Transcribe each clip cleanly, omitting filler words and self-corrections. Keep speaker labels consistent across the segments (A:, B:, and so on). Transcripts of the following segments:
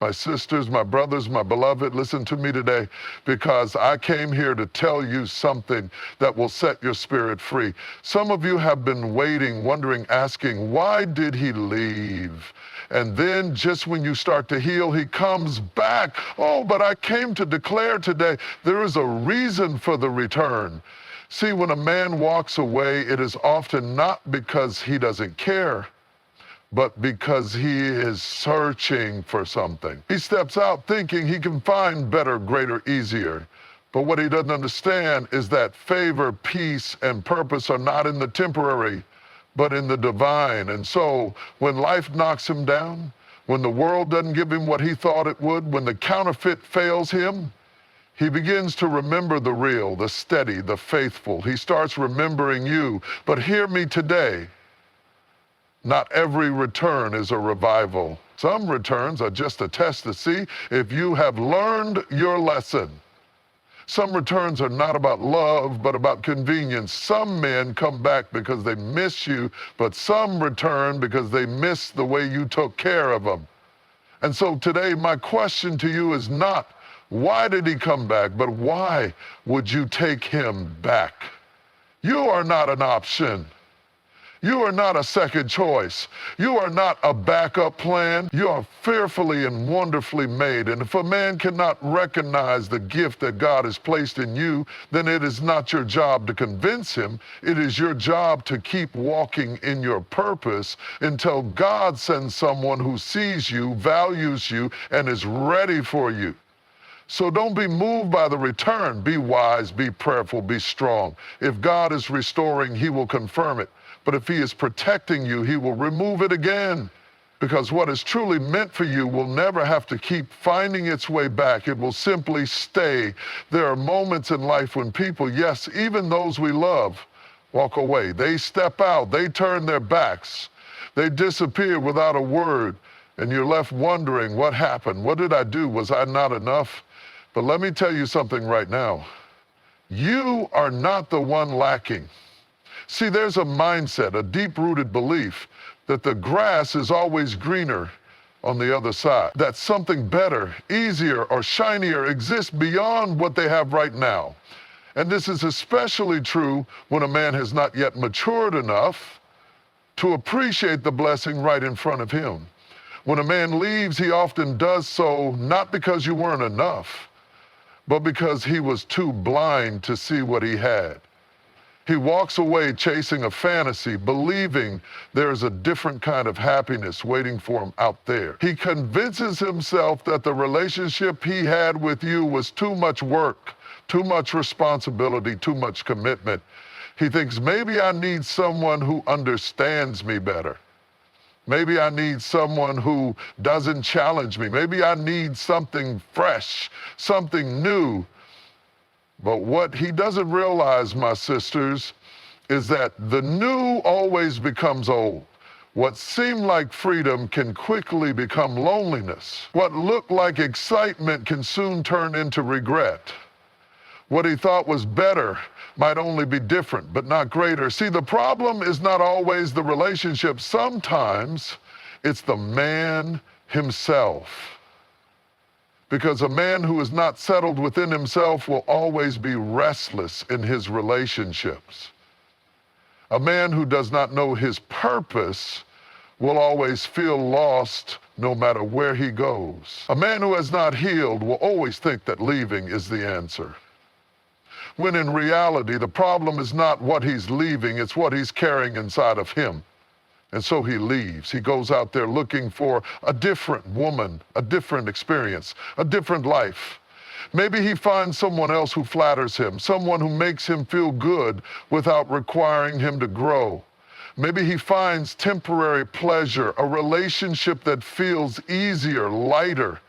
A: My sisters, my brothers, my beloved, listen to me today because I came here to tell you something that will set your spirit free. Some of you have been waiting, wondering, asking, why did he leave? And then just when you start to heal, he comes back. Oh, but I came to declare today there is a reason for the return. See, when a man walks away, it is often not because he doesn't care, but because he is searching for something. He steps out thinking he can find better, greater, easier. But what he doesn't understand is that favor, peace, and purpose are not in the temporary, but in the divine. And so when life knocks him down, when the world doesn't give him what he thought it would, when the counterfeit fails him, he begins to remember the real, the steady, the faithful. He starts remembering you. But hear me today. Not every return is a revival. Some returns are just a test to see if you have learned your lesson. Some returns are not about love, but about convenience. Some men come back because they miss you, but some return because they miss the way you took care of them. And so today, my question to you is not, why did he come back, but why would you take him back? You are not an option. You are not a second choice. You are not a backup plan. You are fearfully and wonderfully made. And if a man cannot recognize the gift that God has placed in you, then it is not your job to convince him. It is your job to keep walking in your purpose until God sends someone who sees you, values you, and is ready for you. So don't be moved by the return. Be wise, be prayerful, be strong. If God is restoring, he will confirm it. But if he is protecting you, he will remove it again. Because what is truly meant for you will never have to keep finding its way back. It will simply stay. There are moments in life when people, yes, even those we love, walk away. They step out, they turn their backs, they disappear without a word, and you're left wondering, what happened? What did I do? Was I not enough? But let me tell you something right now. You are not the one lacking. See, there's a mindset, a deep-rooted belief that the grass is always greener on the other side, that something better, easier, or shinier exists beyond what they have right now. And this is especially true when a man has not yet matured enough to appreciate the blessing right in front of him. When a man leaves, he often does so not because you weren't enough, but because he was too blind to see what he had. He walks away chasing a fantasy, believing there's a different kind of happiness waiting for him out there. He convinces himself that the relationship he had with you was too much work, too much responsibility, too much commitment. He thinks, maybe I need someone who understands me better. Maybe I need someone who doesn't challenge me. Maybe I need something fresh, something new. But what he doesn't realize, my sisters, is that the new always becomes old. What seemed like freedom can quickly become loneliness. What looked like excitement can soon turn into regret. What he thought was better might only be different, but not greater. See, the problem is not always the relationship. Sometimes it's the man himself. Because a man who is not settled within himself will always be restless in his relationships. A man who does not know his purpose will always feel lost no matter where he goes. A man who has not healed will always think that leaving is the answer. When in reality, the problem is not what he's leaving, it's what he's carrying inside of him. And so he leaves. He goes out there looking for a different woman, a different experience, a different life. Maybe he finds someone else who flatters him, someone who makes him feel good without requiring him to grow. Maybe he finds temporary pleasure, a relationship that feels easier, lighter,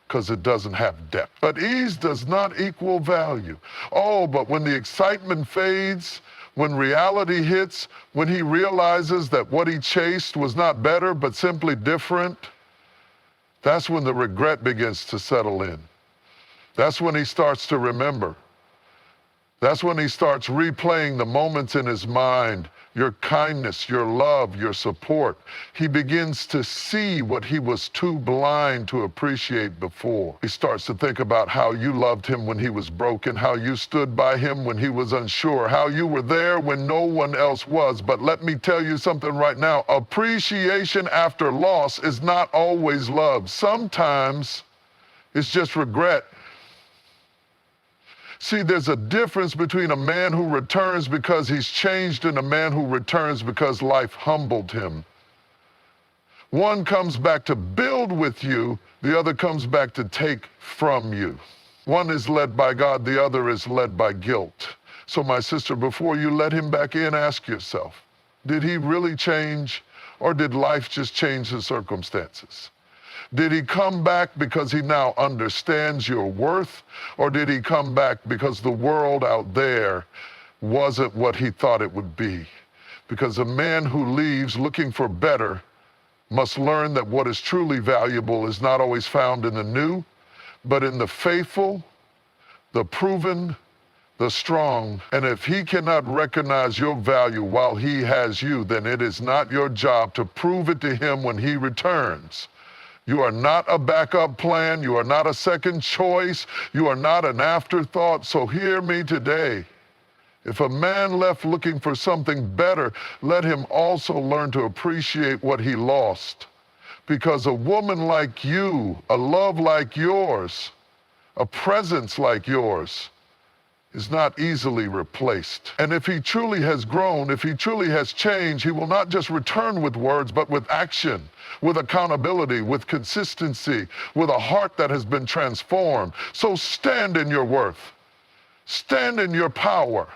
A: because it doesn't have depth. But ease does not equal value. Oh, but when the excitement fades, when reality hits, when he realizes that what he chased was not better, but simply different, that's when the regret begins to settle in. That's when he starts to remember That's when he starts replaying the moments in his mind, your kindness, your love, your support. He begins to see what he was too blind to appreciate before. He starts to think about how you loved him when he was broken, how you stood by him when he was unsure, how you were there when no one else was. But let me tell you something right now. Appreciation after loss is not always love. Sometimes it's just regret. See, there's a difference between a man who returns because he's changed and a man who returns because life humbled him. One comes back to build with you, the other comes back to take from you. One is led by God, the other is led by guilt. So my sister, before you let him back in, ask yourself, did he really change, or did life just change the circumstances? Did he come back because he now understands your worth, or did he come back because the world out there wasn't what he thought it would be? Because a man who leaves looking for better must learn that what is truly valuable is not always found in the new, but in the faithful, the proven, the strong. And if he cannot recognize your value while he has you, then it is not your job to prove it to him when he returns. You are not a backup plan. You are not a second choice. You are not an afterthought. So hear me today. If a man left looking for something better, let him also learn to appreciate what he lost. Because a woman like you, a love like yours, a presence like yours, is not easily replaced. And if he truly has grown, if he truly has changed, he will not just return with words, but with action, with accountability, with consistency, with a heart that has been transformed. So stand in your worth, stand in your power,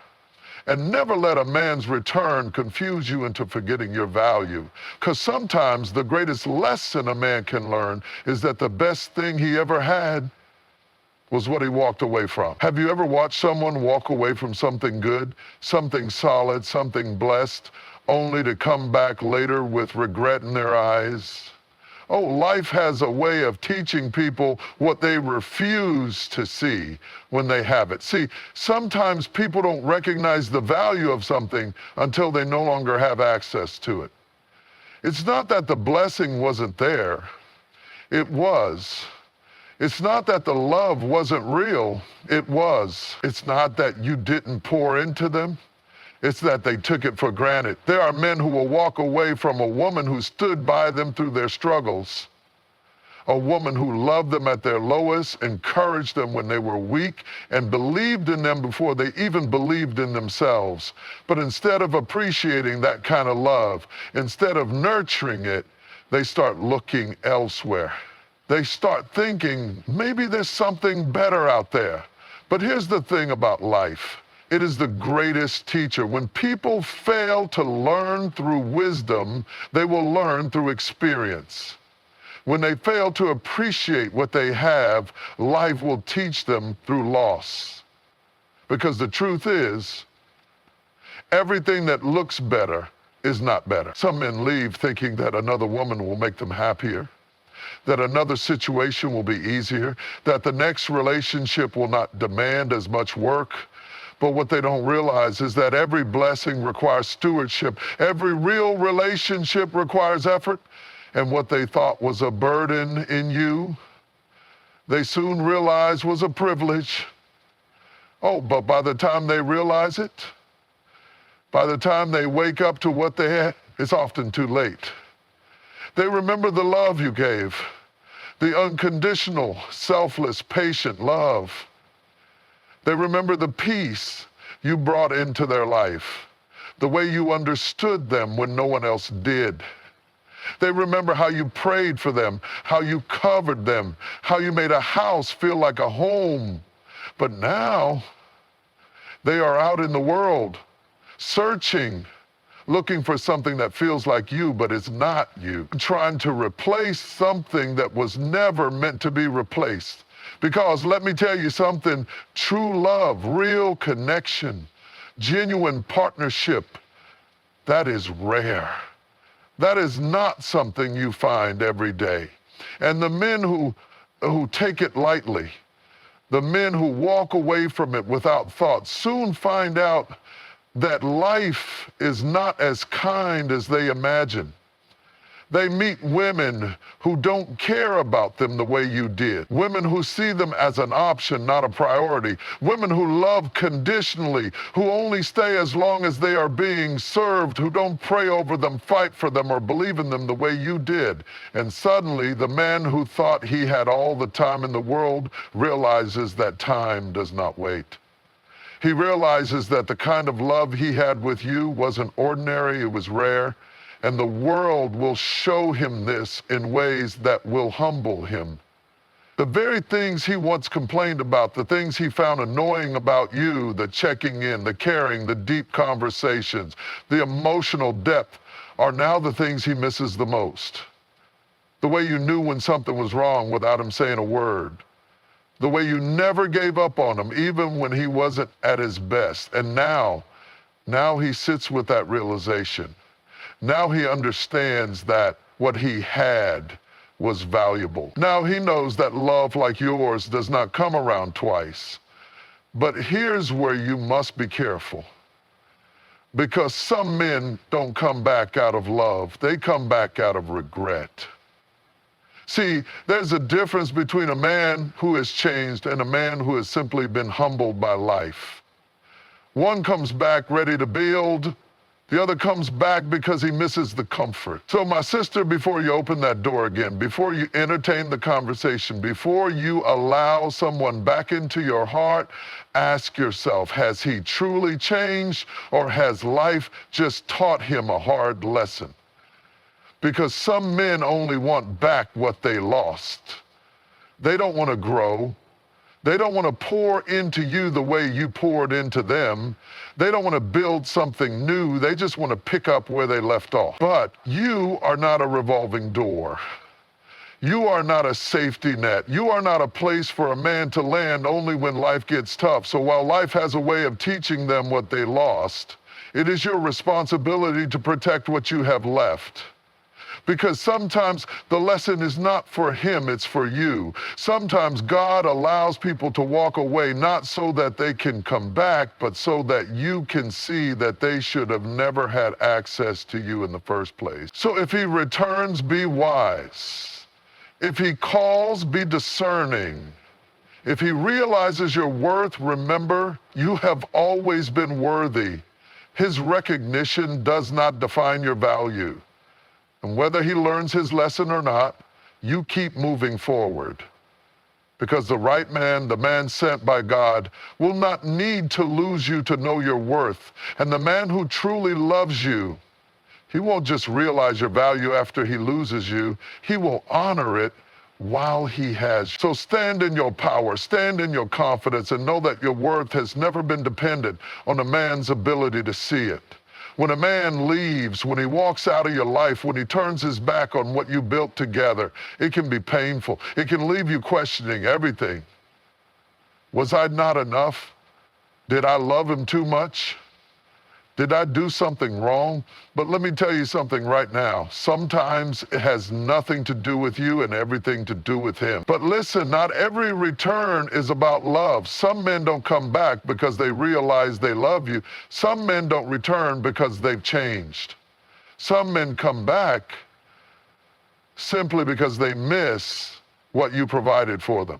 A: and never let a man's return confuse you into forgetting your value. Because sometimes the greatest lesson a man can learn is that the best thing he ever had was what he walked away from. Have you ever watched someone walk away from something good, something solid, something blessed, only to come back later with regret in their eyes? Oh, life has a way of teaching people what they refuse to see when they have it. See, sometimes people don't recognize the value of something until they no longer have access to it. It's not that the blessing wasn't there. It was. It's not that the love wasn't real. It was. It's not that you didn't pour into them. It's that they took it for granted. There are men who will walk away from a woman who stood by them through their struggles, a woman who loved them at their lowest, encouraged them when they were weak, and believed in them before they even believed in themselves. But instead of appreciating that kind of love, instead of nurturing it, they start looking elsewhere. They start thinking, maybe there's something better out there. But here's the thing about life. It is the greatest teacher. When people fail to learn through wisdom, they will learn through experience. When they fail to appreciate what they have, life will teach them through loss. Because the truth is, everything that looks better is not better. Some men leave thinking that another woman will make them happier, that another situation will be easier, that the next relationship will not demand as much work. But what they don't realize is that every blessing requires stewardship. Every real relationship requires effort. And what they thought was a burden in you, they soon realize was a privilege. Oh, but by the time they realize it, by the time they wake up to what they had, it's often too late. They remember the love you gave, the unconditional, selfless, patient love. They remember the peace you brought into their life, the way you understood them when no one else did. They remember how you prayed for them, how you covered them, how you made a house feel like a home. But now they are out in the world, searching, looking for something that feels like you, but it's not you. Trying to replace something that was never meant to be replaced. Because let me tell you something, true love, real connection, genuine partnership, that is rare. That is not something you find every day. And the men who take it lightly, The men who walk away from it without thought soon find out that life is not as kind as they imagine. They meet women who don't care about them the way you did. Women who see them as an option, not a priority. Women who love conditionally, who only stay as long as they are being served, who don't pray over them, fight for them, or believe in them the way you did. And suddenly, the man who thought he had all the time in the world realizes that time does not wait. He realizes that the kind of love he had with you wasn't ordinary, it was rare. And the world will show him this in ways that will humble him. The very things he once complained about, the things he found annoying about you, the checking in, the caring, the deep conversations, the emotional depth, are now the things he misses the most. The way you knew when something was wrong without him saying a word. The way you never gave up on him, even when he wasn't at his best. And now he sits with that realization. Now he understands that what he had was valuable. Now he knows that love like yours does not come around twice. But here's where you must be careful. Because some men don't come back out of love. They come back out of regret. See, there's a difference between a man who has changed and a man who has simply been humbled by life. One comes back ready to build. The other comes back because he misses the comfort. So my sister, before you open that door again, before you entertain the conversation, before you allow someone back into your heart, ask yourself, has he truly changed, or has life just taught him a hard lesson? Because some men only want back what they lost. They don't want to grow. They don't want to pour into you the way you poured into them. They don't want to build something new. They just want to pick up where they left off. But you are not a revolving door. You are not a safety net. You are not a place for a man to land only when life gets tough. So while life has a way of teaching them what they lost, it is your responsibility to protect what you have left. Because sometimes the lesson is not for him, it's for you. Sometimes God allows people to walk away not so that they can come back, but so that you can see that they should have never had access to you in the first place. So if he returns, be wise. If he calls, be discerning. If he realizes your worth, remember, you have always been worthy. His recognition does not define your value. And whether he learns his lesson or not, you keep moving forward. Because the right man, the man sent by God, will not need to lose you to know your worth. And the man who truly loves you, he won't just realize your value after he loses you. He will honor it while he has. So stand in your power, stand in your confidence, and know that your worth has never been dependent on a man's ability to see it. When a man leaves, when he walks out of your life, when he turns his back on what you built together, it can be painful. It can leave you questioning everything. Was I not enough? Did I love him too much? Did I do something wrong? But let me tell you something right now. Sometimes it has nothing to do with you and everything to do with him. But listen, not every return is about love. Some men don't come back because they realize they love you. Some men don't return because they've changed. Some men come back simply because they miss what you provided for them.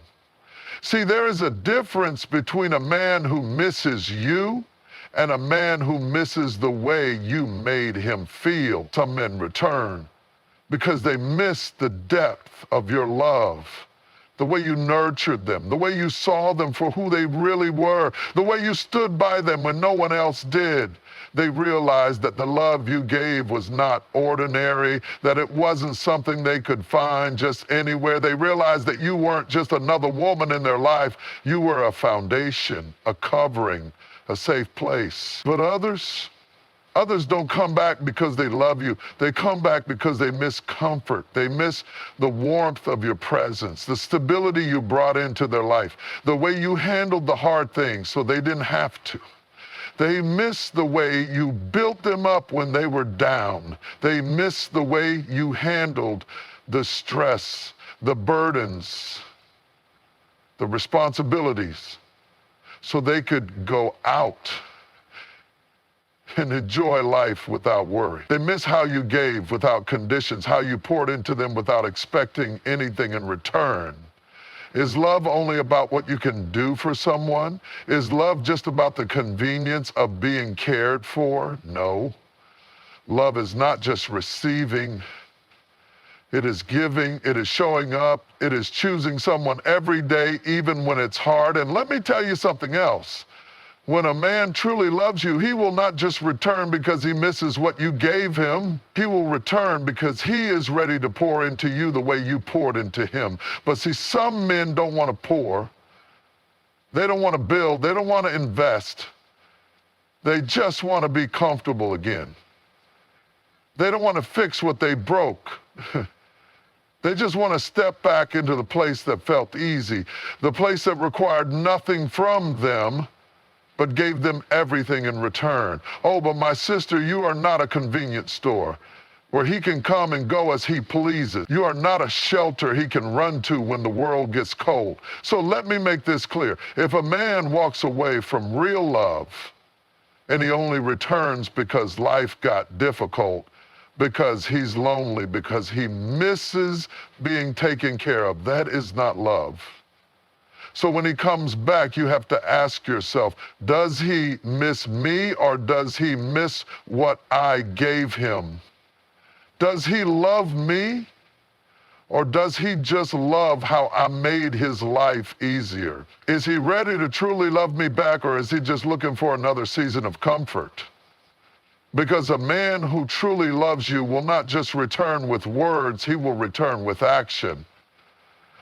A: See, there is a difference between a man who misses you and a man who misses the way you made him feel. Some men return because they miss the depth of your love, the way you nurtured them, the way you saw them for who they really were, the way you stood by them when no one else did. They realized that the love you gave was not ordinary, that it wasn't something they could find just anywhere. They realized that you weren't just another woman in their life. You were a foundation, a covering, a safe place. But others don't come back because they love you. They come back because they miss comfort. They miss the warmth of your presence, the stability you brought into their life, the way you handled the hard things so they didn't have to. They miss the way you built them up when they were down. They miss the way you handled the stress, the burdens, the responsibilities, so they could go out and enjoy life without worry. They miss how you gave without conditions, how you poured into them without expecting anything in return. Is love only about what you can do for someone? Is love just about the convenience of being cared for? No. Love is not just receiving. It is giving, it is showing up, it is choosing someone every day, even when it's hard. And let me tell you something else. When a man truly loves you, he will not just return because he misses what you gave him. He will return because he is ready to pour into you the way you poured into him. But see, some men don't want to pour. They don't want to build. They don't want to invest. They just want to be comfortable again. They don't want to fix what they broke. They just want to step back into the place that felt easy, the place that required nothing from them, but gave them everything in return. Oh, but my sister, you are not a convenience store where he can come and go as he pleases. You are not a shelter he can run to when the world gets cold. So let me make this clear. If a man walks away from real love and he only returns because life got difficult, because he's lonely, because he misses being taken care of, that is not love. So when he comes back, you have to ask yourself, does he miss me or does he miss what I gave him? Does he love me or does he just love how I made his life easier? Is he ready to truly love me back or is he just looking for another season of comfort? Because a man who truly loves you will not just return with words, he will return with action.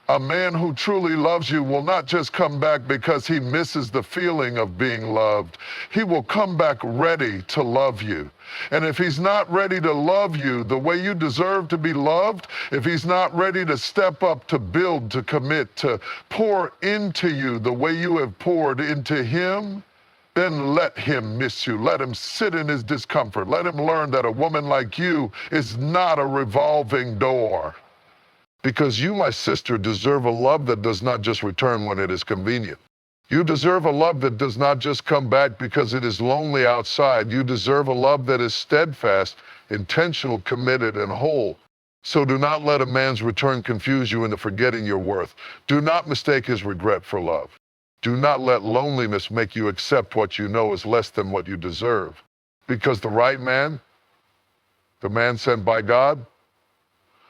A: A man who truly loves you will not just come back because he misses the feeling of being loved. He will come back ready to love you. And if he's not ready to love you the way you deserve to be loved, if he's not ready to step up, to build, to commit, to pour into you the way you have poured into him, then let him miss you. Let him sit in his discomfort. Let him learn that a woman like you is not a revolving door. Because you, my sister, deserve a love that does not just return when it is convenient. You deserve a love that does not just come back because it is lonely outside. You deserve a love that is steadfast, intentional, committed, and whole. So do not let a man's return confuse you into forgetting your worth. Do not mistake his regret for love. Do not let loneliness make you accept what you know is less than what you deserve. Because the right man, the man sent by God,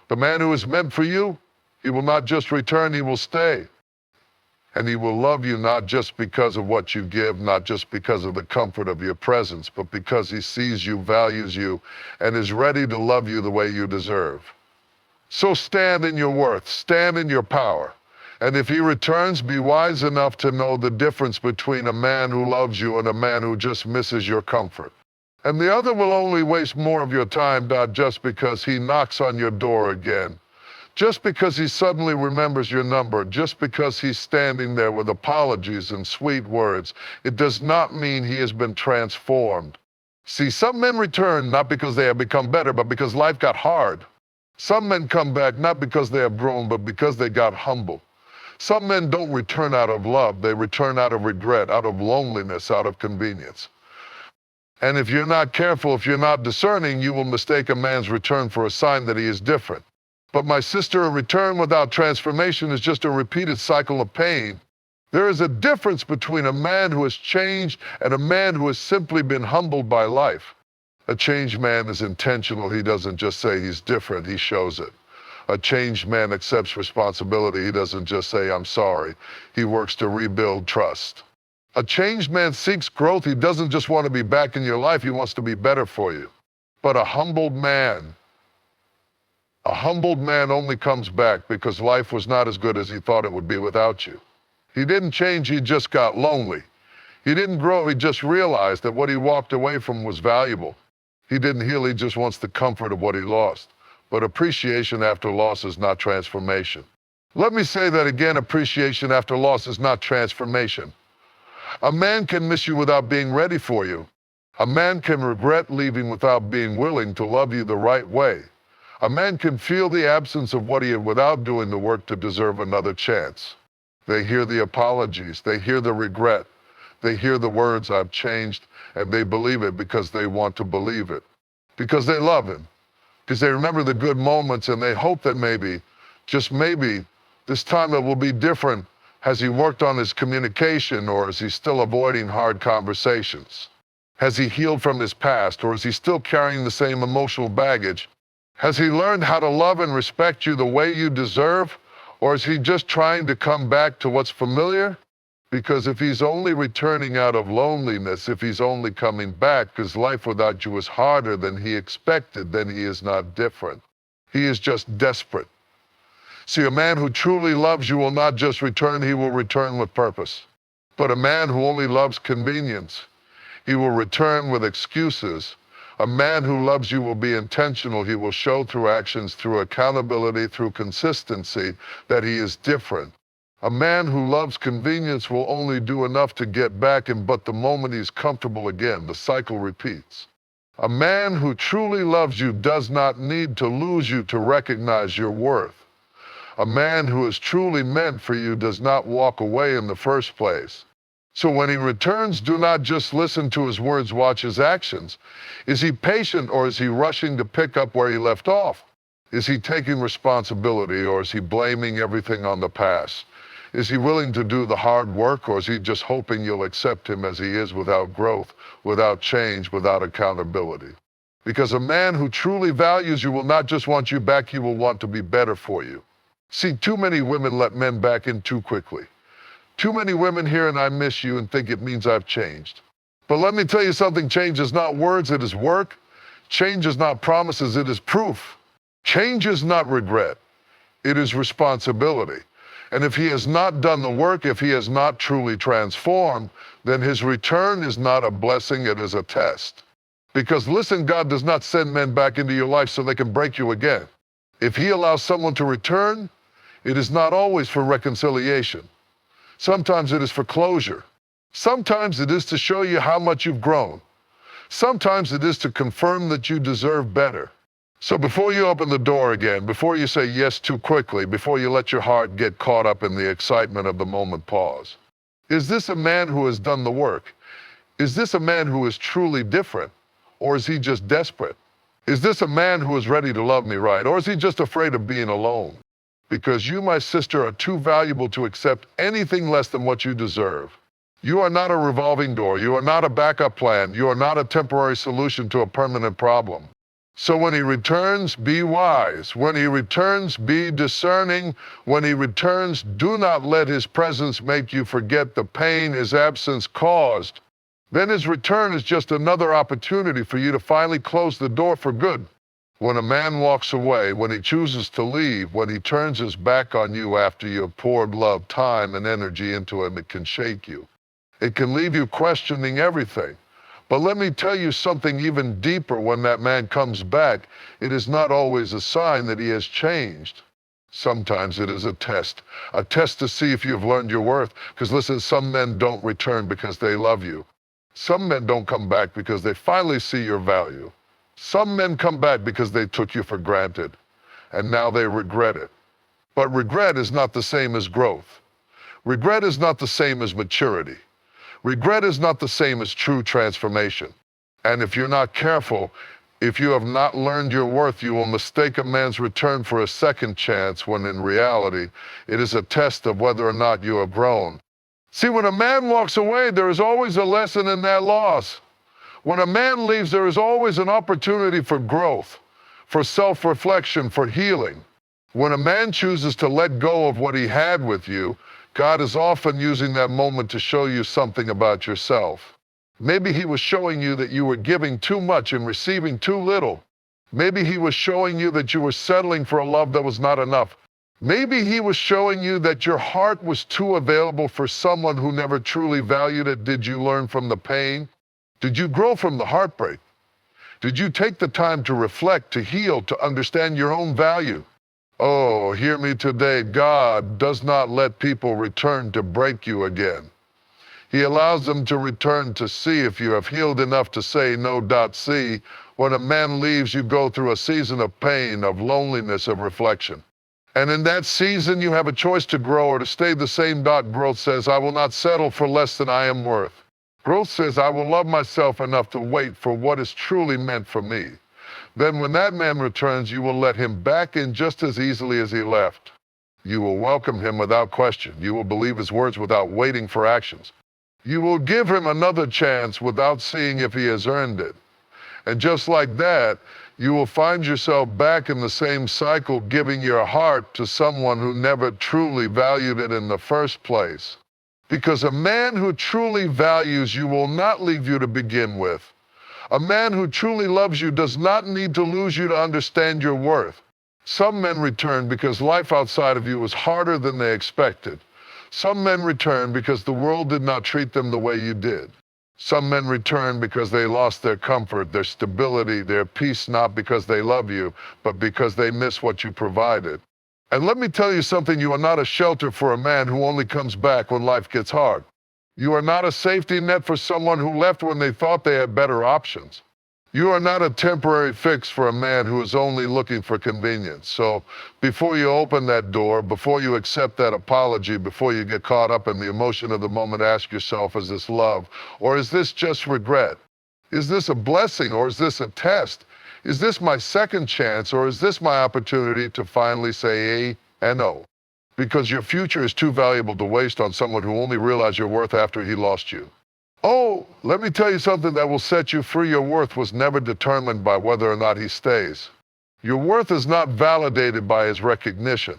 A: the man who is meant for you, he will not just return, he will stay. And he will love you not just because of what you give, not just because of the comfort of your presence, but because he sees you, values you, and is ready to love you the way you deserve. So stand in your worth, stand in your power. And if he returns, be wise enough to know the difference between a man who loves you and a man who just misses your comfort. And the other will only waste more of your time, not just because he knocks on your door again, just because he suddenly remembers your number, just because he's standing there with apologies and sweet words. It does not mean he has been transformed. See, some men return not because they have become better, but because life got hard. Some men come back not because they have grown, but because they got humble. Some men don't return out of love. They return out of regret, out of loneliness, out of convenience. And if you're not careful, if you're not discerning, you will mistake a man's return for a sign that he is different. But my sister, a return without transformation is just a repeated cycle of pain. There is a difference between a man who has changed and a man who has simply been humbled by life. A changed man is intentional. He doesn't just say he's different, he shows it. A changed man accepts responsibility. He doesn't just say, I'm sorry. He works to rebuild trust. A changed man seeks growth. He doesn't just want to be back in your life. He wants to be better for you. But a humbled man only comes back because life was not as good as he thought it would be without you. He didn't change, he just got lonely. He didn't grow, he just realized that what he walked away from was valuable. He didn't heal, he just wants the comfort of what he lost. But appreciation after loss is not transformation. Let me say that again, appreciation after loss is not transformation. A man can miss you without being ready for you. A man can regret leaving without being willing to love you the right way. A man can feel the absence of what he had without doing the work to deserve another chance. They hear the apologies. They hear the regret. They hear the words, I've changed, and they believe it because they want to believe it. Because they love him. Because they remember the good moments and they hope that maybe, just maybe, this time it will be different. Has he worked on his communication, or is he still avoiding hard conversations? Has he healed from his past, or is he still carrying the same emotional baggage? Has he learned how to love and respect you the way you deserve, or is he just trying to come back to what's familiar? Because if he's only returning out of loneliness, if he's only coming back because life without you is harder than he expected, then he is not different. He is just desperate. See, a man who truly loves you will not just return, he will return with purpose. But a man who only loves convenience, he will return with excuses. A man who loves you will be intentional. He will show through actions, through accountability, through consistency, that he is different. A man who loves convenience will only do enough to get back, but the moment he's comfortable again, the cycle repeats. A man who truly loves you does not need to lose you to recognize your worth. A man who is truly meant for you does not walk away in the first place. So when he returns, do not just listen to his words, watch his actions. Is he patient, or is he rushing to pick up where he left off? Is he taking responsibility, or is he blaming everything on the past? Is he willing to do the hard work, or is he just hoping you'll accept him as he is, without growth, without change, without accountability? Because a man who truly values you will not just want you back, he will want to be better for you. See, too many women let men back in too quickly. Too many women hear, and I miss you, and think it means I've changed. But let me tell you something, change is not words, it is work. Change is not promises, it is proof. Change is not regret, it is responsibility. And if he has not done the work, if he has not truly transformed, then his return is not a blessing, it is a test. Because listen, God does not send men back into your life so they can break you again. If he allows someone to return, it is not always for reconciliation. Sometimes it is for closure. Sometimes it is to show you how much you've grown. Sometimes it is to confirm that you deserve better. So before you open the door again, before you say yes too quickly, before you let your heart get caught up in the excitement of the moment, pause. Is this a man who has done the work? Is this a man who is truly different? Or is he just desperate? Is this a man who is ready to love me right? Or is he just afraid of being alone? Because you, my sister, are too valuable to accept anything less than what you deserve. You are not a revolving door. You are not a backup plan. You are not a temporary solution to a permanent problem. So when he returns, be wise. When he returns, be discerning. When he returns, do not let his presence make you forget the pain his absence caused. Then his return is just another opportunity for you to finally close the door for good. When a man walks away, when he chooses to leave, when he turns his back on you after you have poured love, time, and energy into him, it can shake you. It can leave you questioning everything. But let me tell you something even deeper. When that man comes back, it is not always a sign that he has changed. Sometimes it is a test to see if you've learned your worth. Because listen, some men don't return because they love you. Some men don't come back because they finally see your value. Some men come back because they took you for granted, and now they regret it. But regret is not the same as growth. Regret is not the same as maturity. Regret is not the same as true transformation. And if you're not careful, if you have not learned your worth, you will mistake a man's return for a second chance, when in reality, it is a test of whether or not you have grown. See, when a man walks away, there is always a lesson in that loss. When a man leaves, there is always an opportunity for growth, for self-reflection, for healing. When a man chooses to let go of what he had with you, God is often using that moment to show you something about yourself. Maybe he was showing you that you were giving too much and receiving too little. Maybe he was showing you that you were settling for a love that was not enough. Maybe he was showing you that your heart was too available for someone who never truly valued it. Did you learn from the pain? Did you grow from the heartbreak? Did you take the time to reflect, to heal, to understand your own value? Oh, hear me today. God does not let people return to break you again. He allows them to return to see if you have healed enough to say no. See, when a man leaves, you go through a season of pain, of loneliness, of reflection. And in that season, you have a choice to grow or to stay the same. Growth says, I will not settle for less than I am worth. Growth says, I will love myself enough to wait for what is truly meant for me. Then when that man returns, you will let him back in just as easily as he left. You will welcome him without question. You will believe his words without waiting for actions. You will give him another chance without seeing if he has earned it. And just like that, you will find yourself back in the same cycle, giving your heart to someone who never truly valued it in the first place. Because a man who truly values you will not leave you to begin with. A man who truly loves you does not need to lose you to understand your worth. Some men return because life outside of you was harder than they expected. Some men return because the world did not treat them the way you did. Some men return because they lost their comfort, their stability, their peace, not because they love you, but because they miss what you provided. And let me tell you something, you are not a shelter for a man who only comes back when life gets hard. You are not a safety net for someone who left when they thought they had better options. You are not a temporary fix for a man who is only looking for convenience. So before you open that door, before you accept that apology, before you get caught up in the emotion of the moment, ask yourself, is this love or is this just regret? Is this a blessing or is this a test? Is this my second chance or is this my opportunity to finally say A and O? Because your future is too valuable to waste on someone who only realized your worth after he lost you. Oh, let me tell you something that will set you free. Your worth was never determined by whether or not he stays. Your worth is not validated by his recognition.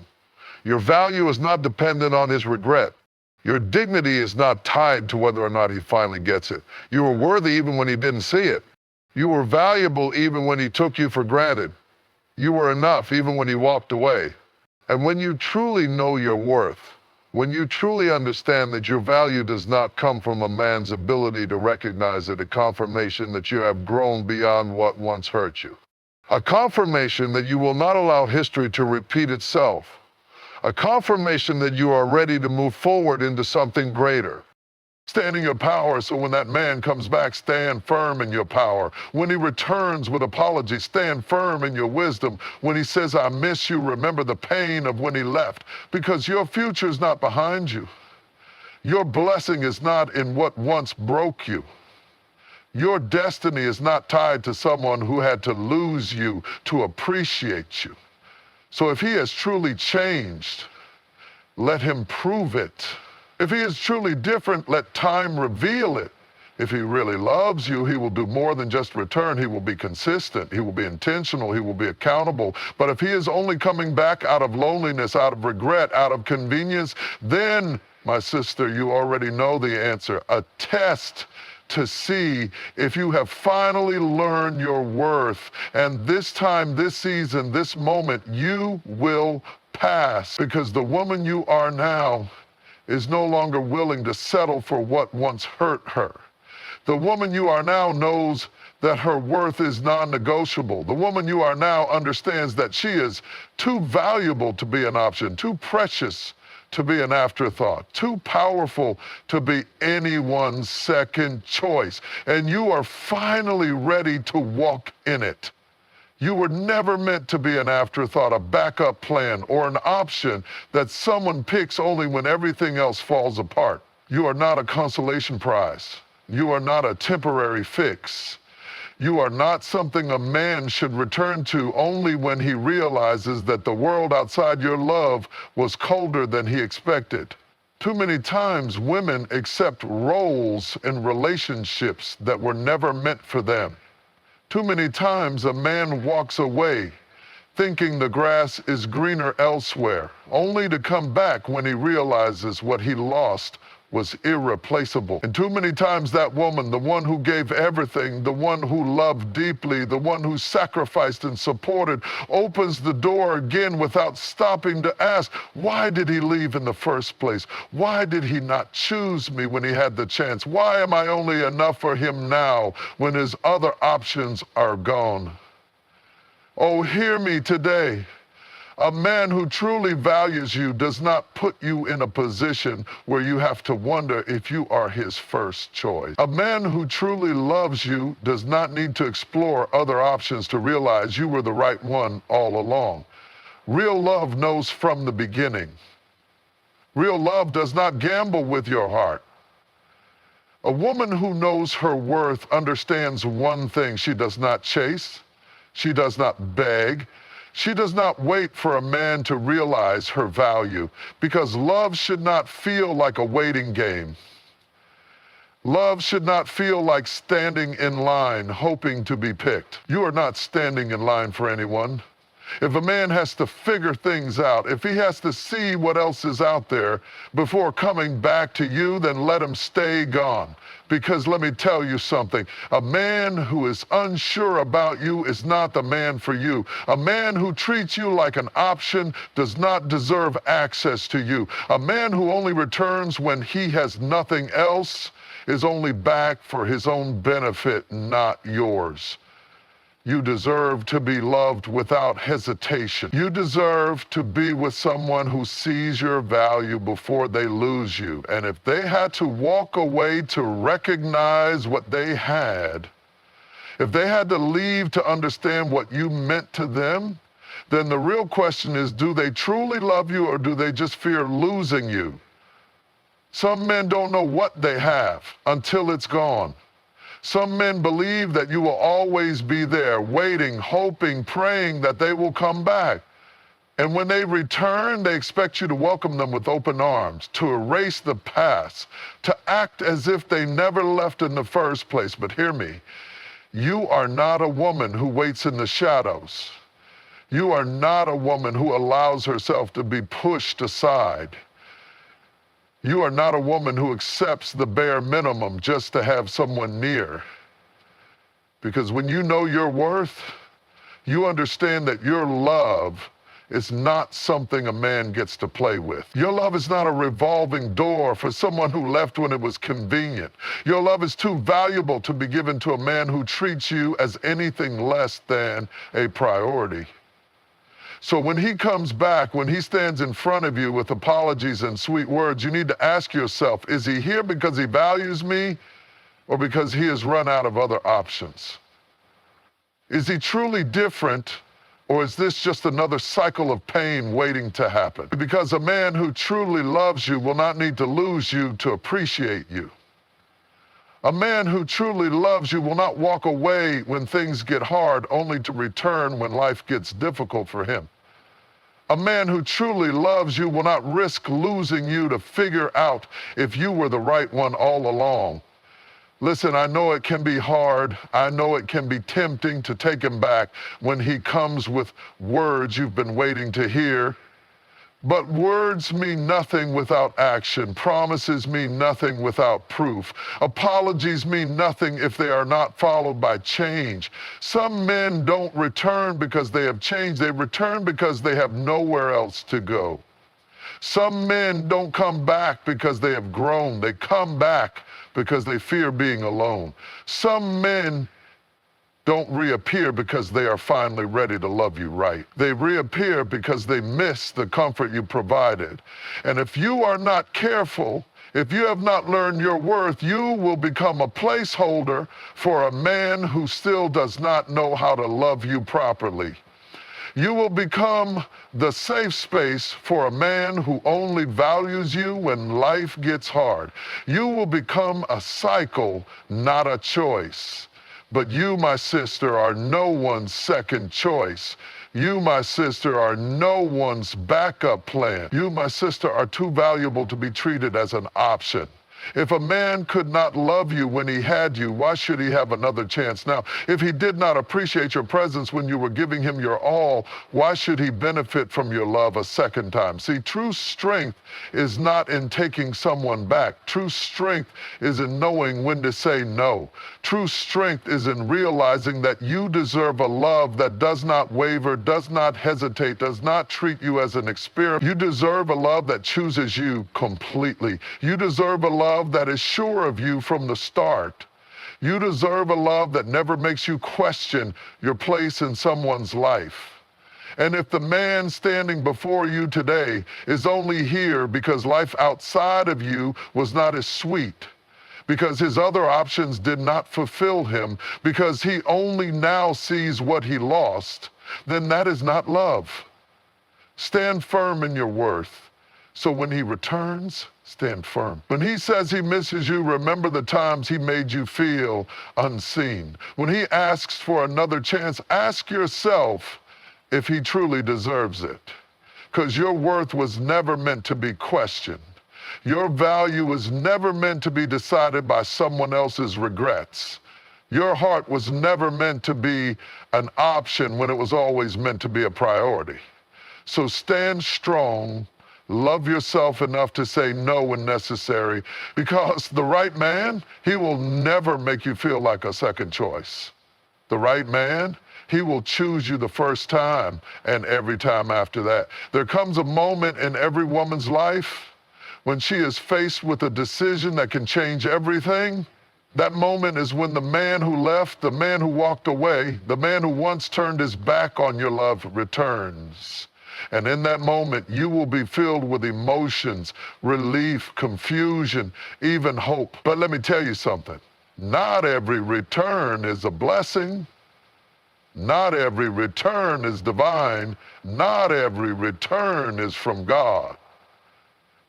A: Your value is not dependent on his regret. Your dignity is not tied to whether or not he finally gets it. You were worthy even when he didn't see it. You were valuable even when he took you for granted. You were enough even when he walked away. And when you truly know your worth, when you truly understand that your value does not come from a man's ability to recognize it, a confirmation that you have grown beyond what once hurt you. A confirmation that you will not allow history to repeat itself. A confirmation that you are ready to move forward into something greater. Stand in your power, so when that man comes back, stand firm in your power. When he returns with apology, stand firm in your wisdom. When he says, I miss you, remember the pain of when he left, because your future is not behind you. Your blessing is not in what once broke you. Your destiny is not tied to someone who had to lose you to appreciate you. So if he has truly changed, let him prove it. If he is truly different, let time reveal it. If he really loves you, he will do more than just return. He will be consistent. He will be intentional. He will be accountable. But if he is only coming back out of loneliness, out of regret, out of convenience, then, my sister, you already know the answer. A test to see if you have finally learned your worth. And this time, this season, this moment, you will pass, because the woman you are now is no longer willing to settle for what once hurt her. The woman you are now knows that her worth is non-negotiable. The woman you are now understands that she is too valuable to be an option, too precious to be an afterthought, too powerful to be anyone's second choice. And you are finally ready to walk in it. You were never meant to be an afterthought, a backup plan, or an option that someone picks only when everything else falls apart. You are not a consolation prize. You are not a temporary fix. You are not something a man should return to only when he realizes that the world outside your love was colder than he expected. Too many times women accept roles in relationships that were never meant for them. Too many times a man walks away thinking the grass is greener elsewhere, only to come back when he realizes what he lost was irreplaceable. And too many times that woman, the one who gave everything, the one who loved deeply, the one who sacrificed and supported, opens the door again without stopping to ask, why did he leave in the first place? Why did he not choose me when he had the chance? Why am I only enough for him now when his other options are gone? Oh, hear me today. A man who truly values you does not put you in a position where you have to wonder if you are his first choice. A man who truly loves you does not need to explore other options to realize you were the right one all along. Real love knows from the beginning. Real love does not gamble with your heart. A woman who knows her worth understands one thing: she does not chase, she does not beg, she does not wait for a man to realize her value, because love should not feel like a waiting game. Love should not feel like standing in line hoping to be picked. You are not standing in line for anyone. If a man has to figure things out, if he has to see what else is out there before coming back to you, then let him stay gone. Because let me tell you something, a man who is unsure about you is not the man for you. A man who treats you like an option does not deserve access to you. A man who only returns when he has nothing else is only back for his own benefit, not yours. You deserve to be loved without hesitation. You deserve to be with someone who sees your value before they lose you. And if they had to walk away to recognize what they had, if they had to leave to understand what you meant to them, then the real question is, do they truly love you, or do they just fear losing you? Some men don't know what they have until it's gone. Some men believe that you will always be there, waiting, hoping, praying that they will come back. And when they return, they expect you to welcome them with open arms, to erase the past, to act as if they never left in the first place. But hear me, you are not a woman who waits in the shadows. You are not a woman who allows herself to be pushed aside. You are not a woman who accepts the bare minimum just to have someone near. Because when you know your worth, you understand that your love is not something a man gets to play with. Your love is not a revolving door for someone who left when it was convenient. Your love is too valuable to be given to a man who treats you as anything less than a priority. So when he comes back, when he stands in front of you with apologies and sweet words, you need to ask yourself, is he here because he values me, or because he has run out of other options? Is he truly different, or is this just another cycle of pain waiting to happen? Because a man who truly loves you will not need to lose you to appreciate you. A man who truly loves you will not walk away when things get hard, only to return when life gets difficult for him. A man who truly loves you will not risk losing you to figure out if you were the right one all along. Listen, I know it can be hard. I know it can be tempting to take him back when he comes with words you've been waiting to hear. But words mean nothing without action. Promises mean nothing without proof. Apologies mean nothing if they are not followed by change. Some men don't return because they have changed. They return because they have nowhere else to go. Some men don't come back because they have grown. They come back because they fear being alone. Some men don't reappear because they are finally ready to love you right. They reappear because they miss the comfort you provided. And if you are not careful, if you have not learned your worth, you will become a placeholder for a man who still does not know how to love you properly. You will become the safe space for a man who only values you when life gets hard. You will become a cycle, not a choice. But you, my sister, are no one's second choice. You, my sister, are no one's backup plan. You, my sister, are too valuable to be treated as an option. If a man could not love you when he had you, why should he have another chance now? If he did not appreciate your presence when you were giving him your all, why should he benefit from your love a second time? See, true strength is not in taking someone back. True strength is in knowing when to say no. True strength is in realizing that you deserve a love that does not waver, does not hesitate, does not treat you as an experiment. You deserve a love that chooses you completely. You deserve a love that is sure of you from the start. You deserve a love that never makes you question your place in someone's life. And if the man standing before you today is only here because life outside of you was not as sweet, because his other options did not fulfill him, because he only now sees what he lost, then that is not love. Stand firm in your worth. So when he returns, stand firm. When he says he misses you, remember the times he made you feel unseen. When he asks for another chance, ask yourself if he truly deserves it. Because your worth was never meant to be questioned. Your value was never meant to be decided by someone else's regrets. Your heart was never meant to be an option when it was always meant to be a priority. So stand strong, love yourself enough to say no when necessary, because the right man, he will never make you feel like a second choice. The right man, he will choose you the first time and every time after that. There comes a moment in every woman's life when she is faced with a decision that can change everything. That moment is when the man who left, the man who walked away, the man who once turned his back on your love returns. And in that moment, you will be filled with emotions, relief, confusion, even hope. But let me tell you something. Not every return is a blessing. Not every return is divine. Not every return is from God.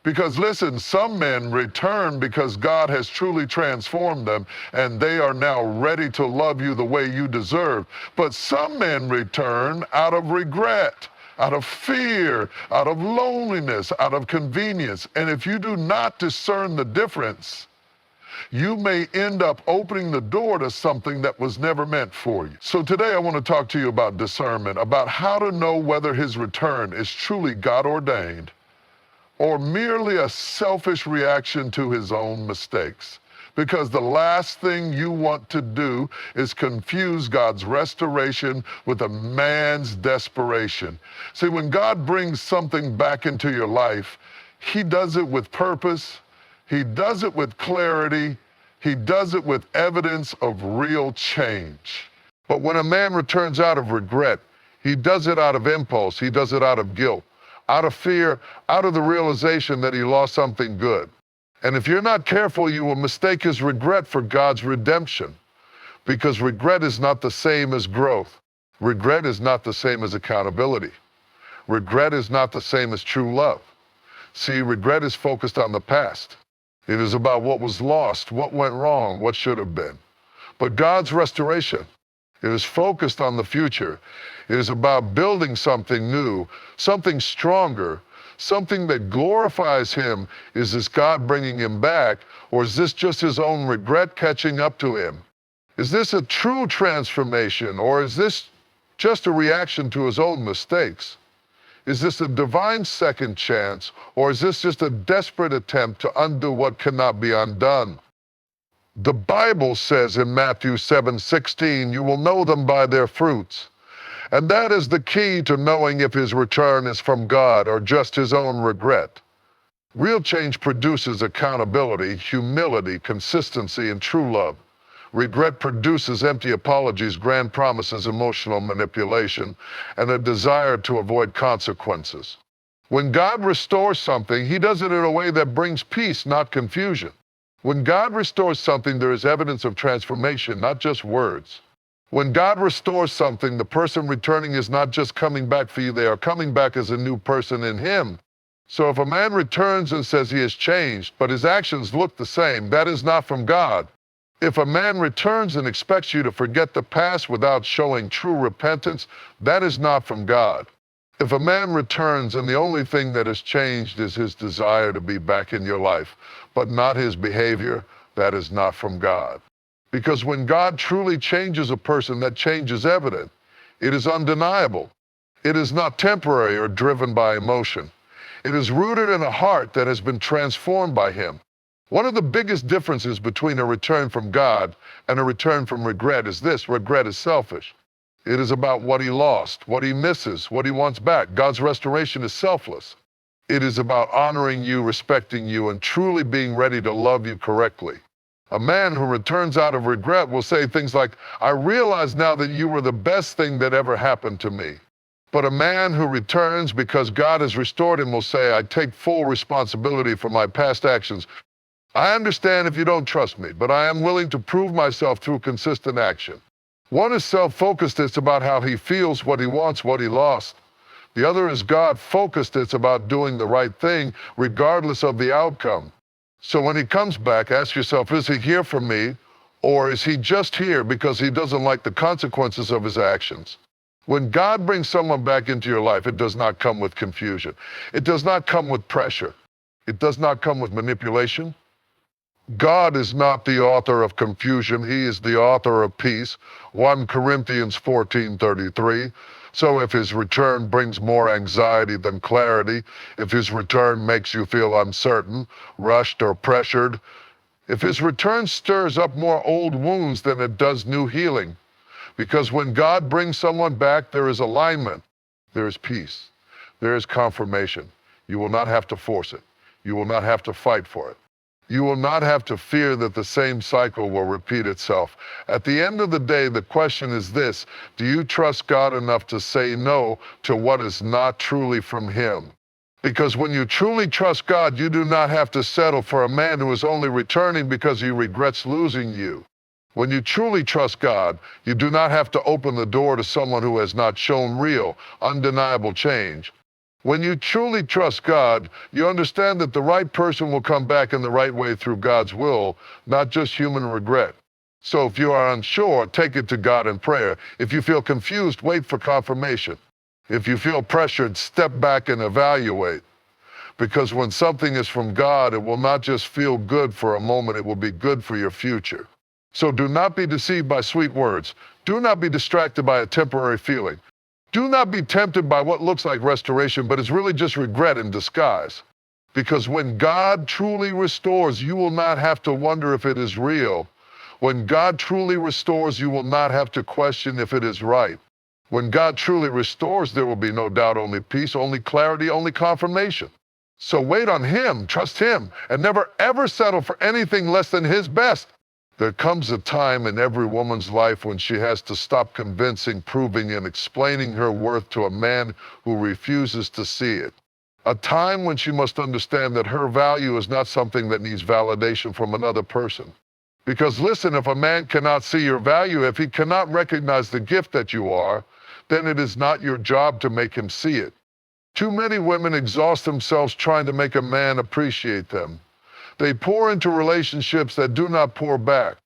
A: Because listen, some men return because God has truly transformed them and they are now ready to love you the way you deserve. But some men return out of regret, out of fear, out of loneliness, out of convenience. And if you do not discern the difference, you may end up opening the door to something that was never meant for you. So today I want to talk to you about discernment, about how to know whether his return is truly God ordained or merely a selfish reaction to his own mistakes. Because the last thing you want to do is confuse God's restoration with a man's desperation. See, when God brings something back into your life, he does it with purpose, he does it with clarity, he does it with evidence of real change. But when a man returns out of regret, he does it out of impulse, he does it out of guilt, out of fear, out of the realization that he lost something good. And if you're not careful, you will mistake his regret for God's redemption, because regret is not the same as growth. Regret is not the same as accountability. Regret is not the same as true love. See, regret is focused on the past. It is about what was lost, what went wrong, what should have been. But God's restoration, it is focused on the future. It is about building something new, something stronger, something that glorifies him. Is this God bringing him back, or is this just his own regret catching up to him? Is this a true transformation, or is this just a reaction to his own mistakes? Is this a divine second chance, or is this just a desperate attempt to undo what cannot be undone? The Bible says in Matthew 7:16, you will know them by their fruits. And that is the key to knowing if his return is from God or just his own regret. Real change produces accountability, humility, consistency, and true love. Regret produces empty apologies, grand promises, emotional manipulation, and a desire to avoid consequences. When God restores something, he does it in a way that brings peace, not confusion. When God restores something, there is evidence of transformation, not just words. When God restores something, the person returning is not just coming back for you, they are coming back as a new person in him. So if a man returns and says he has changed, but his actions look the same, that is not from God. If a man returns and expects you to forget the past without showing true repentance, that is not from God. If a man returns and the only thing that has changed is his desire to be back in your life, but not his behavior, that is not from God. Because when God truly changes a person, that change is evident. It is undeniable. It is not temporary or driven by emotion. It is rooted in a heart that has been transformed by him. One of the biggest differences between a return from God and a return from regret is this: regret is selfish. It is about what he lost, what he misses, what he wants back. God's restoration is selfless. It is about honoring you, respecting you, and truly being ready to love you correctly. A man who returns out of regret will say things like, I realize now that you were the best thing that ever happened to me. But a man who returns because God has restored him will say, I take full responsibility for my past actions. I understand if you don't trust me, but I am willing to prove myself through consistent action. One is self-focused. It's about how he feels, what he wants, what he lost. The other is God focused. It's about doing the right thing regardless of the outcome. So when he comes back, ask yourself, is he here for me? Or is he just here because he doesn't like the consequences of his actions? When God brings someone back into your life, it does not come with confusion. It does not come with pressure. It does not come with manipulation. God is not the author of confusion. He is the author of peace. 1 Corinthians 14:33. So if his return brings more anxiety than clarity, if his return makes you feel uncertain, rushed, or pressured, if his return stirs up more old wounds than it does new healing, because when God brings someone back, there is alignment, there is peace, there is confirmation. You will not have to force it. You will not have to fight for it. You will not have to fear that the same cycle will repeat itself. At the end of the day, the question is this: do you trust God enough to say no to what is not truly from him? Because when you truly trust God, you do not have to settle for a man who is only returning because he regrets losing you. When you truly trust God, you do not have to open the door to someone who has not shown real, undeniable change. When you truly trust God, you understand that the right person will come back in the right way through God's will, not just human regret. So if you are unsure, take it to God in prayer. If you feel confused, wait for confirmation. If you feel pressured, step back and evaluate. Because when something is from God, it will not just feel good for a moment, it will be good for your future. So do not be deceived by sweet words. Do not be distracted by a temporary feeling. Do not be tempted by what looks like restoration, but is really just regret in disguise. Because when God truly restores, you will not have to wonder if it is real. When God truly restores, you will not have to question if it is right. When God truly restores, there will be no doubt, only peace, only clarity, only confirmation. So wait on him, trust him, and never ever settle for anything less than his best. There comes a time in every woman's life when she has to stop convincing, proving, and explaining her worth to a man who refuses to see it. A time when she must understand that her value is not something that needs validation from another person. Because listen, if a man cannot see your value, if he cannot recognize the gift that you are, then it is not your job to make him see it. Too many women exhaust themselves trying to make a man appreciate them. They pour into relationships that do not pour back.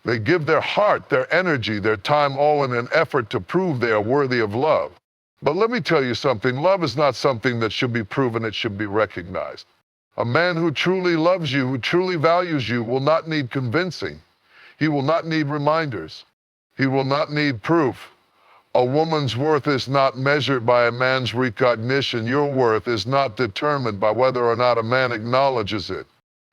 A: They give their heart, their energy, their time, all in an effort to prove they are worthy of love. But let me tell you something, love is not something that should be proven, it should be recognized. A man who truly loves you, who truly values you, will not need convincing. He will not need reminders. He will not need proof. A woman's worth is not measured by a man's recognition. Your worth is not determined by whether or not a man acknowledges it.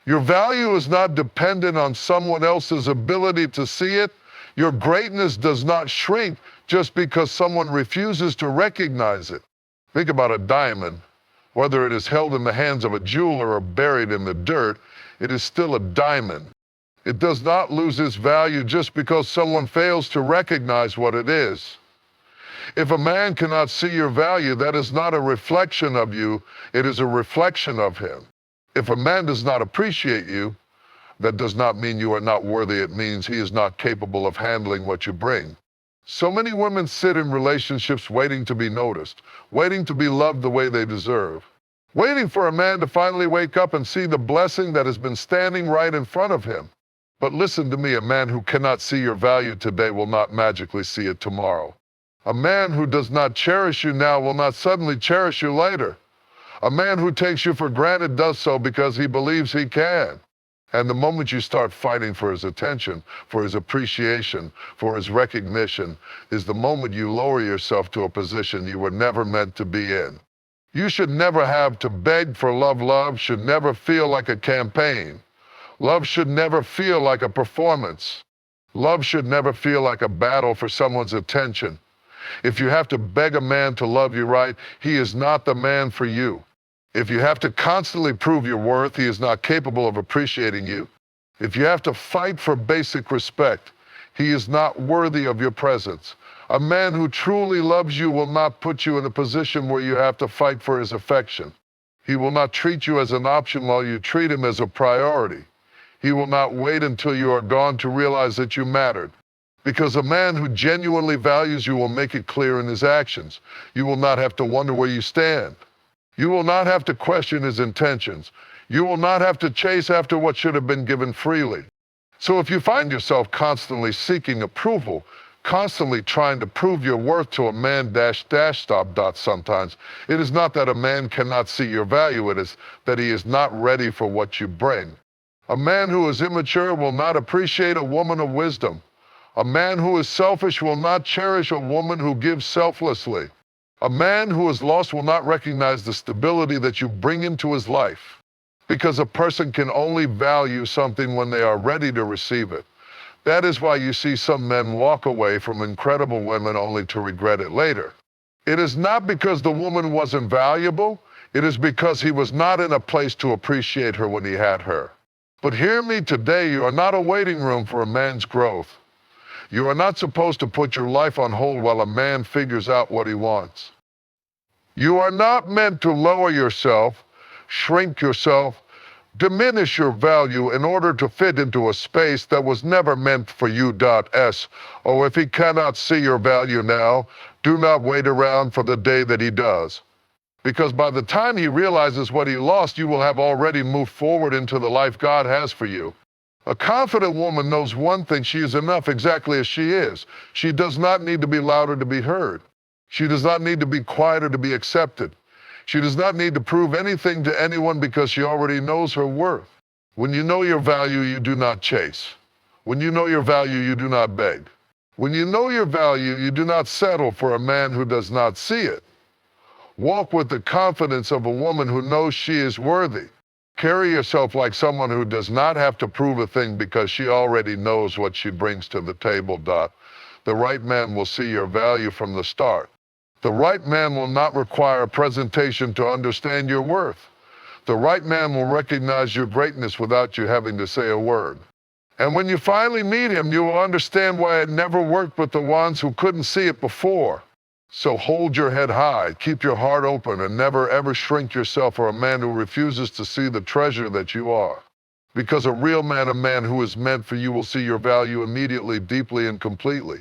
A: Your value is not dependent on someone else's ability to see it. Your greatness does not shrink just because someone refuses to recognize it. Think about a diamond. Whether it is held in the hands of a jeweler or buried in the dirt, it is still a diamond. It does not lose its value just because someone fails to recognize what it is. If a man cannot see your value, that is not a reflection of you, it is a reflection of him. If a man does not appreciate you, that does not mean you are not worthy, it means he is not capable of handling what you bring. So many women sit in relationships waiting to be noticed, waiting to be loved the way they deserve, waiting for a man to finally wake up and see the blessing that has been standing right in front of him. But listen to me, a man who cannot see your value today will not magically see it tomorrow. A man who does not cherish you now will not suddenly cherish you later. A man who takes you for granted does so because he believes he can. And the moment you start fighting for his attention, for his appreciation, for his recognition, is the moment you lower yourself to a position you were never meant to be in. You should never have to beg for love. Love should never feel like a campaign. Love should never feel like a performance. Love should never feel like a battle for someone's attention. If you have to beg a man to love you right, he is not the man for you. If you have to constantly prove your worth, he is not capable of appreciating you. If you have to fight for basic respect, he is not worthy of your presence. A man who truly loves you will not put you in a position where you have to fight for his affection. He will not treat you as an option while you treat him as a priority. He will not wait until you are gone to realize that you mattered. Because a man who genuinely values you will make it clear in his actions. You will not have to wonder where you stand. You will not have to question his intentions. You will not have to chase after what should have been given freely. So if you find yourself constantly seeking approval, constantly trying to prove your worth to a man stop sometimes, it is not that a man cannot see your value, it is that he is not ready for what you bring. A man who is immature will not appreciate a woman of wisdom. A man who is selfish will not cherish a woman who gives selflessly. A man who is lost will not recognize the stability that you bring into his life. Because a person can only value something when they are ready to receive it. That is why you see some men walk away from incredible women only to regret it later. It is not because the woman wasn't valuable, it is because he was not in a place to appreciate her when he had her. But hear me today, you are not a waiting room for a man's growth. You are not supposed to put your life on hold while a man figures out what he wants. You are not meant to lower yourself, shrink yourself, diminish your value in order to fit into a space that was never meant for you. Oh, if he cannot see your value now, do not wait around for the day that he does. Because by the time he realizes what he lost, you will have already moved forward into the life God has for you. A confident woman knows one thing: she is enough exactly as she is. She does not need to be louder to be heard. She does not need to be quieter to be accepted. She does not need to prove anything to anyone because she already knows her worth. When you know your value, you do not chase. When you know your value, you do not beg. When you know your value, you do not settle for a man who does not see it. Walk with the confidence of a woman who knows she is worthy. Carry yourself like someone who does not have to prove a thing because she already knows what she brings to the table. The right man will see your value from the start. The right man will not require a presentation to understand your worth. The right man will recognize your greatness without you having to say a word. And when you finally meet him, you will understand why it never worked with the ones who couldn't see it before. So hold your head high, keep your heart open, and never ever shrink yourself for a man who refuses to see the treasure that you are. Because a real man, a man who is meant for you, will see your value immediately, deeply, and completely.